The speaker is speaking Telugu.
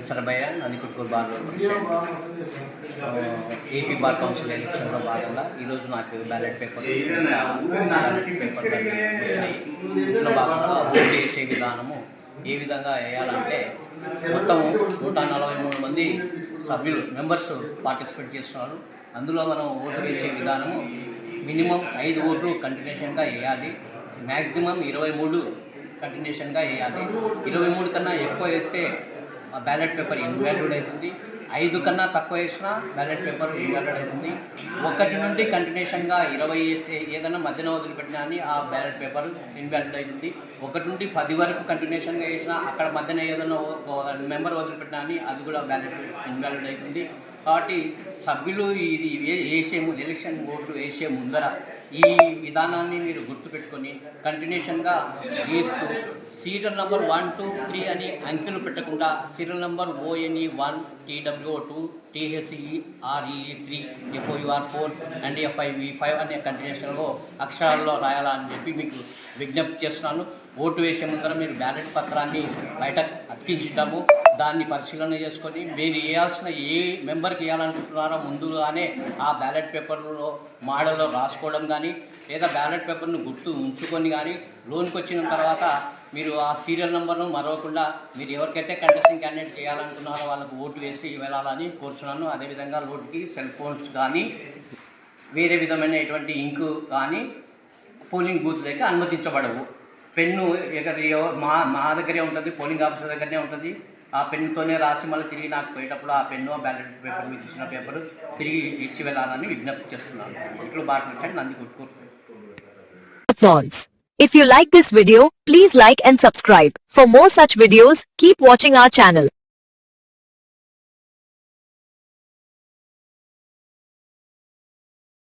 సరబయ్య Nandikotkur bar AP bar council ఎలక్షన్లో భాగంగా ఈరోజు నాకు బ్యాలెట్ పేపర్ ఇందులో భాగంగా ఓటు వేసే విధానము ఏ విధంగా వేయాలంటే మొత్తం 143 మంది సభ్యులు మెంబర్స్ పార్టిసిపేట్ చేస్తున్నారు. అందులో మనం ఓటు వేసే విధానము మినిమం 5 ఓట్లు కంటిన్యూషన్గా వేయాలి. మ్యాక్సిమం 23 కంటిన్యూషన్గా వేయాలి. 23 కన్నా ఎక్కువ వేస్తే బ్యాలెట్ పేపర్ ఇన్వాలిడ్ అవుతుంది. 5 కన్నా తక్కువ వేసినా బ్యాలెట్ పేపర్ ఇన్వాలిడ్ అవుతుంది. 1 నుండి కంటిన్యూషన్గా 20 వేస్తే ఏదైనా మధ్యన వదిలిపెట్టినా అని ఆ బ్యాలెట్ పేపర్ ఇన్వాలిడ్ అవుతుంది. 1 నుండి 10 వరకు కంటిన్యూషన్గా వేసినా అక్కడ మధ్యన ఏదైనా మెంబర్ వదిలిపెట్టినా అని అది కూడా బ్యాలెట్ ఇన్వాలిడ్ అవుతుంది. కాబట్టి సభ్యులు ఇది ఎలక్షన్ ఓట్లు వేసే ముందర ఈ విధానాన్ని మీరు గుర్తుపెట్టుకొని కంటిన్యూషన్గా వేస్తూ సీరియల్ నెంబర్ 1, 2, 3 అని అంకెలు పెట్టకుండా serial number ONE 1, TWO 2, THE REE 3, FOUR 4 and FIV 5 అనే కంటిన్యూషన్లో అక్షరాల్లో రాయాలని చెప్పి మీకు విజ్ఞప్తి చేస్తున్నాను. ఓటు వేసే ముందర మీరు బ్యాలెట్ పత్రాన్ని బయట అతికించుంటాము. దాన్ని పరిశీలన చేసుకొని మీరు వేయాల్సిన ఏ మెంబర్కి వేయాలనుకుంటున్నారో ముందుగానే ఆ బ్యాలెట్ పేపర్లో మోడల్లో రాసుకోవడం కానీ లేదా బ్యాలెట్ పేపర్ను గుర్తు ఉంచుకొని కానీ లోన్కి వచ్చిన తర్వాత మీరు ఆ సీరియల్ నెంబర్ను మరవకుండా మీరు ఎవరికైతే కంటెస్టింగ్ క్యాండిడేట్ చేయాలనుకున్నారో వాళ్ళకు ఓటు వేసి వెళ్ళాలని కోరుచున్నాను. అదేవిధంగా లోన్కి సెల్ ఫోన్స్ కానీ వేరే విధమైన ఎటువంటి ఇంకు కానీ పోలింగ్ బూత్ దగ్గర అనుమతించబడవు. పెన్ను మా దగ్గరే ఉంటుంది, పోలింగ్ ఆఫీసర్ దగ్గరనే ఉంటుంది. ఆ పెన్నుతోనే రాసి మళ్ళీ తిరిగి నాకు పోయేటప్పుడు ఆ పెన్ను ఆ బ్యాలెట్ పేపర్ మీకు ఇచ్చిన పేపర్ తిరిగి ఇచ్చి వెళ్ళాలని విజ్ఞప్తి చేస్తున్నాను. ఇట్లు బాగా Nandikotkur. If you like this video, please like and subscribe. For more such videos, keep watching our channel.